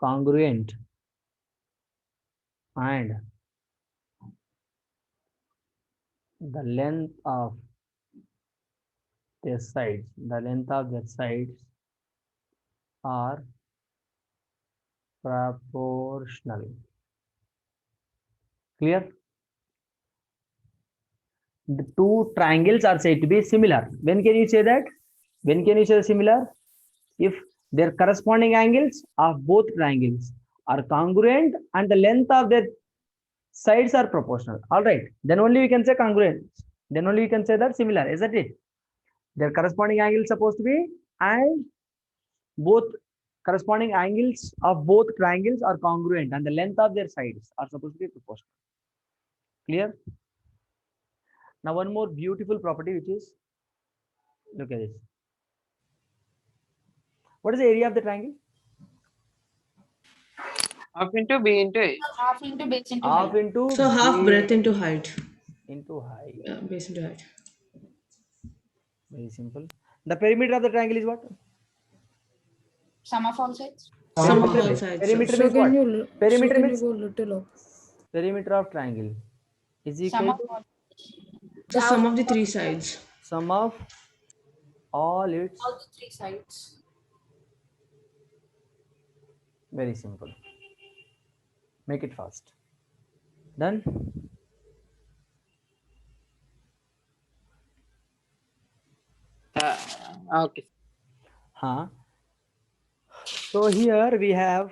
congruent and the length of their sides are proportional. Clear? The two triangles are said to be similar. When can you say that? When can you say similar? If their corresponding angles of both triangles are congruent and the length of their sides are proportional. All right. Then only we can say congruent. Then only we can say that similar. Isn't it? Their corresponding angles supposed to be, and both corresponding angles of both triangles are congruent and the length of their sides are supposed to be proportional. Clear? Now one more beautiful property, which is, look at this. What is the area of the triangle? Half into B into A. Half into base into Half height. into So half B breadth into height. into height. Yeah, base into height. Very simple. The perimeter of the triangle is what? Sum of all sides. Sum of all sides. Perimeter So means can what? you Perimeter can you means go little up? perimeter of triangle is Sum equal of to all. The sum of the three sides. sum of all its. All the three sides. Very simple. Make it fast. Done. Okay. Huh. So here we have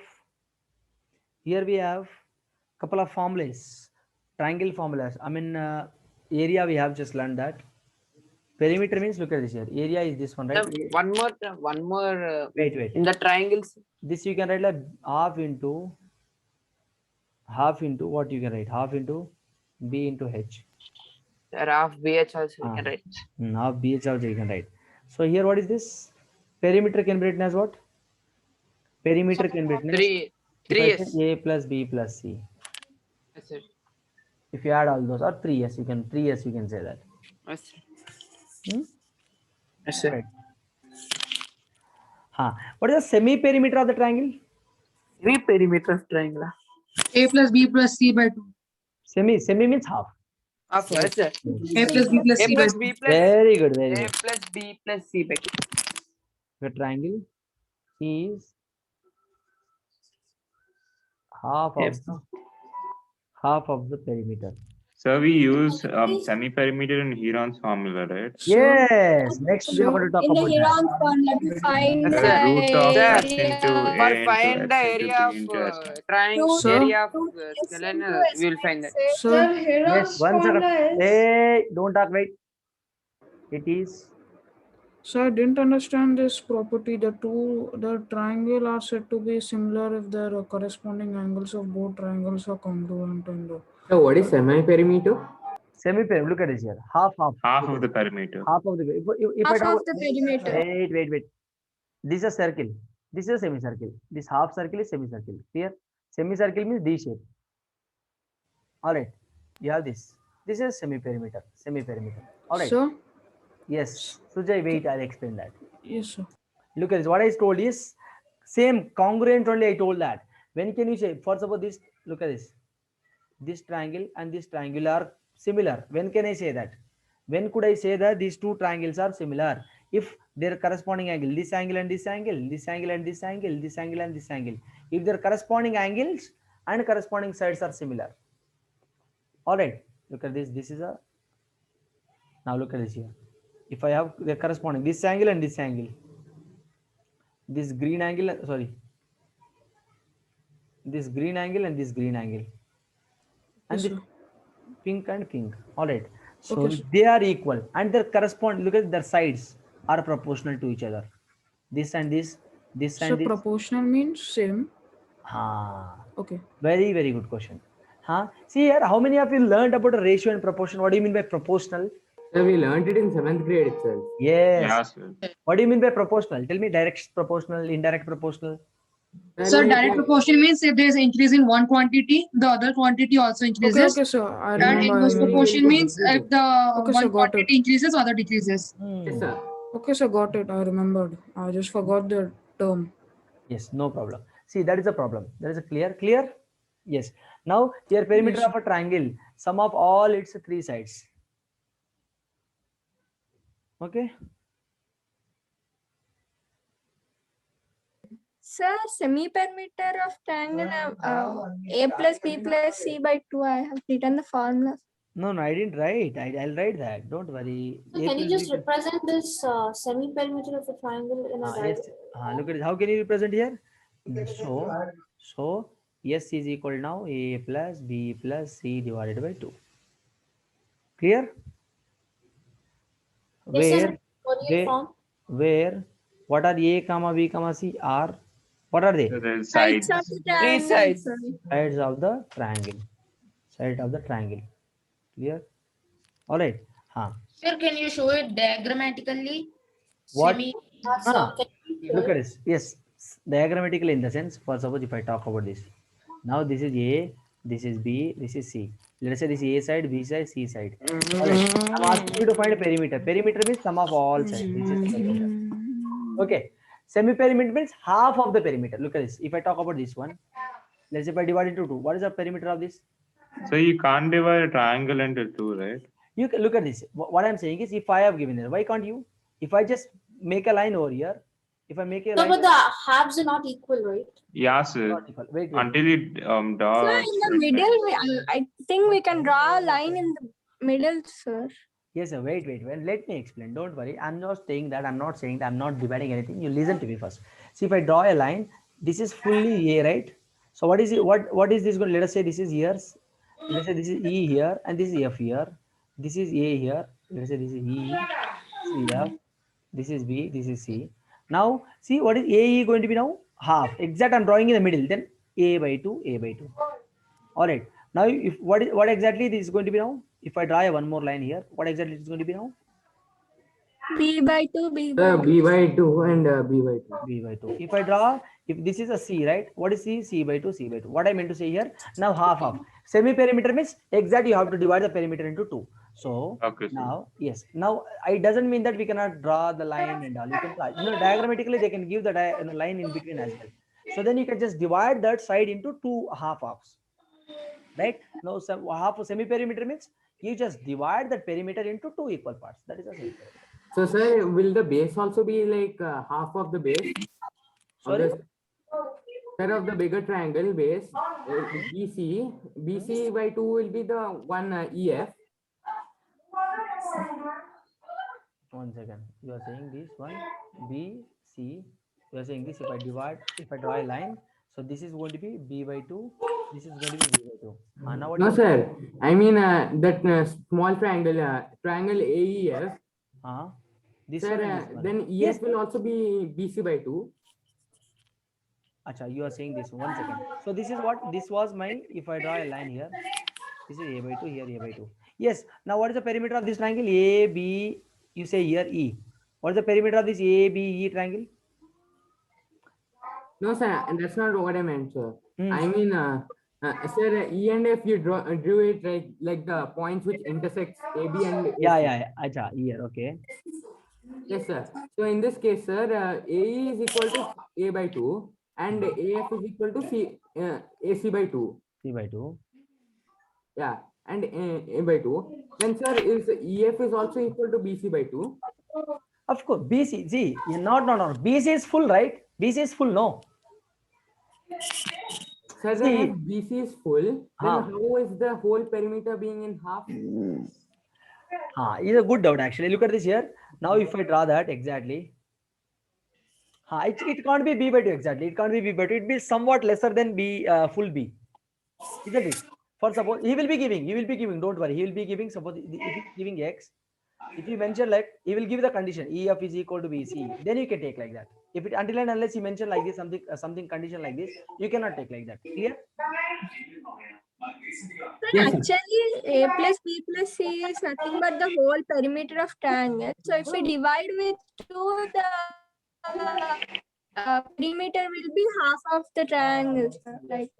couple of formulas, triangle formulas. I mean, area we have just learned that. Perimeter means, look at this here. Area is this one, right? One more. Wait. In the triangles. This you can write like half into what you can write? Half into B into H. Half BH also you can write. Half BH also you can write. So here what is this? Perimeter can be written as what? Perimeter can be written as 3S. A plus B plus C. Yes, sir. If you add all those, or 3S, you can say that. Yes, sir. Yes, sir. Right. What is the semi-perimeter of the triangle? Semi-perimeter of triangle. A plus B plus C by 2. Semi means half. Half, yes, sir. A plus B plus C by 2. Very good. A plus B plus C by 2. The triangle is half of the perimeter. So we use semi-perimeter in Heron's formula, right? Yes. Next we are going to talk In the about Heron's formula to find The the root of x area. into a For into find the x into area b of into s. triangle, Sir? area of scalene, we will find that. Sir, Yes, one second. Hey, don't talk, wait. It is. So I didn't understand this property. The triangle are said to be similar if their corresponding angles of both triangles are congruent. And so what is semi-perimeter? Semi-perimeter. Look at this here. Half. Half of the perimeter. Half of the. If Half I talk, of the perimeter. Wait. This is a circle. This is a semicircle. This half circle is semicircle. Clear? Semicircle means D shape. All right. You have this. This is semi-perimeter. All right. So? Yes. Sujay, wait. I'll explain that. Yes, sir. Look at this. What I told is same, congruent only. I told that. When can you say? For suppose this. Look at this. This triangle and this triangle are similar. When can I say that? When could I say that these two triangles are similar? If their corresponding angle, this angle and this angle, this angle and this angle, this angle and this angle, if their corresponding angles and corresponding sides are similar. All right, look at this. This is a, now look at this here. If I have the corresponding this angle and this angle, this green angle, sorry, this green angle and this green angle, and Yes, this sir. pink and pink. All right, so Okay, sir. they are equal and their correspond, look at their sides are proportional to each other. This and this So and this. proportional means same. Okay, very very good question. See here, how many of you learned about a ratio and proportion? What do you mean by proportional? Sir, we learned it in 7th grade itself. Yes. Yeah, sir. What do you mean by proportional? Tell me, direct proportional, indirect proportional. So direct proportion means if there is increase in one quantity, the other quantity also increases. Okay, sir. I And remember. inverse proportion means if the Okay, sir, one got quantity increases, other decreases. Yes, sir. Okay, sir, got it. I remembered. I just forgot the term. Yes, no problem. See, that is a problem. That is a clear. Yes. Now here perimeter Yes. of a triangle, sum of all its three sides. Okay. Sir, semi-perimeter of triangle a plus b plus c by 2. I have written the formula. No, I didn't write. I'll write that. Don't worry. So can you just represent this semi-perimeter of a triangle in a yes. diagram? Look at it. How can you represent here? So S is equal now a plus b plus c divided by 2. Clear? Yes, sir. Where what are a comma b comma c are, what are they? The Sides sides. of the triangle. sides. Sides of the triangle. Side of the triangle. Clear? All right. Sir, can you show it diagrammatically? What? Can you Look at this. Yes, diagrammatically in the sense, for suppose if I talk about this. Now this is A, this is B, this is C. Let us say this is A side, B side, C side. All right. I'm asking you to find a perimeter. Perimeter means sum of all sides. This is perimeter. Okay. Semi-perimeter means half of the perimeter. Look at this. If I talk about this one, let's say if I divide into 2, what is the perimeter of this? So you can't divide a triangle into two, right? You can look at this. What I'm saying is, if I have given it, why can't you? If I just make a line over here, if I make a No, line, but the halves are not equal, right? Yeah, sir. not equal. Wait. Until you Sir, draw. in the middle, I think we can draw a line in the middle, sir. Yes, sir. Wait. Let me explain. Don't worry. I'm not saying that. I'm not saying that. I'm not dividing anything. You listen to me first. See, if I draw a line, this is fully A, right? So what is it? What is this going? Let us say this is here. Let us say this is E here, and this is F here. This is A here. Let us say this is E, this is F, this is B, this is C. Now, see what is AE going to be now? Half. Exact. I'm drawing in the middle. Then A by 2, A by 2. All right. Now, if what exactly this is going to be now? If I draw one more line here, what exactly is going to be now? B by 2, B by 2. B by 2 and B by 2. B by 2. If I draw, if this is a C, right? What is C? C by 2, C by 2. What I meant to say here, now half. Semi-perimeter means exactly you have to divide the perimeter into 2. So Okay, sir. now, yes. Now, it doesn't mean that we cannot draw the line and all. You can, diagrammatically, they can give the line in between as well. So then you can just divide that side into 2 halves. Right? Now, half of semi-perimeter means you just divide that perimeter into 2 equal parts. That is a semi-perimeter. So, sir, will the base also be like half of the base? Sorry? Sir, of the bigger triangle base, BC by 2 will be the one EF. One second. You are saying this one, B, C. You are saying this, if I draw a line, so this is going to be B by 2. This is going to be B by 2. Now what No, sir. I mean that small triangle, triangle AEF. This sir, one. then EF will also be BC by 2. Acha, you are saying this. 1 second. So this is what, this was my, if I draw a line here, this is A by 2, here A by 2. Yes. Now what is the perimeter of this triangle? A, B, you say here E. What is the perimeter of this A, B, E triangle? No, sir, that's not what I meant, sir. I mean, sir, E and F, you drew it like the points which intersect AB and AC. Yeah. Acha, here, okay. Yes, sir. So in this case, sir, AE is equal to A by 2 and AF is equal to AC by 2. C by 2. Yeah, and A by 2. Then, sir, is EF is also equal to BC by 2? Of course, BC. See, no. BC is full, right? BC is full, no. Sir, then if See, BC is full, then huh. how is the whole perimeter being in half? It's a good doubt actually. Look at this here. Now if I draw that exactly, it can't be B by 2 exactly. It can't be B by 2. It will be somewhat lesser than B, full B, isn't it? For suppose he will be giving. Don't worry, he will be giving. Suppose if he's giving X, if you mention like he will give the condition EF is equal to BC, then you can take like that. If it until and unless you mention like this something condition like this, you cannot take like that. Clear? But actually, A plus B plus C is nothing but the whole perimeter of triangle. So if we divide with 2, the perimeter will be half of the triangle, sir. Like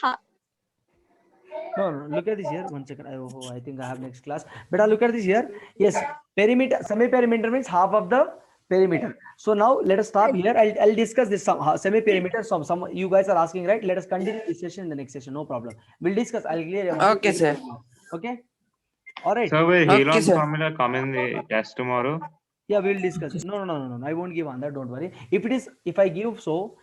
half. No, look at this here. 1 second. I think I have next class. But look at this here. Yes, perimeter, semi-perimeter means half of the perimeter. So now let us stop here. I'll discuss this semi-perimeter. Some you guys are asking, right? Let us continue this session in the next session. No problem. We'll discuss. I'll clear everything. Okay, sir. Okay. All right. So will Halon formula come in the test tomorrow? Yeah, we'll discuss it. No. I won't give on that. Don't worry. If I give so,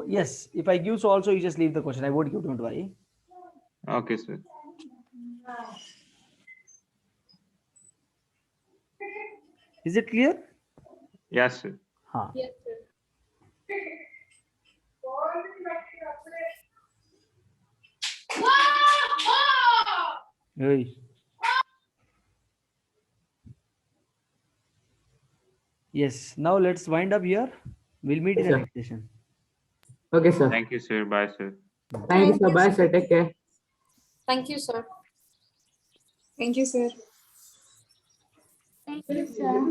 yes, if I give so also, you just leave the question. I won't give. Don't worry. Okay, sir. Is it clear? Yes, sir. Yes, sir. Hey. Yes. Now let's wind up here. We'll meet in the next session. Okay, sir. Thank you, sir. Bye, sir. Thank you, sir. Bye, sir. Take care. Thank you, sir. Thank you, sir. Thank you, sir.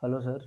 Hello, sir.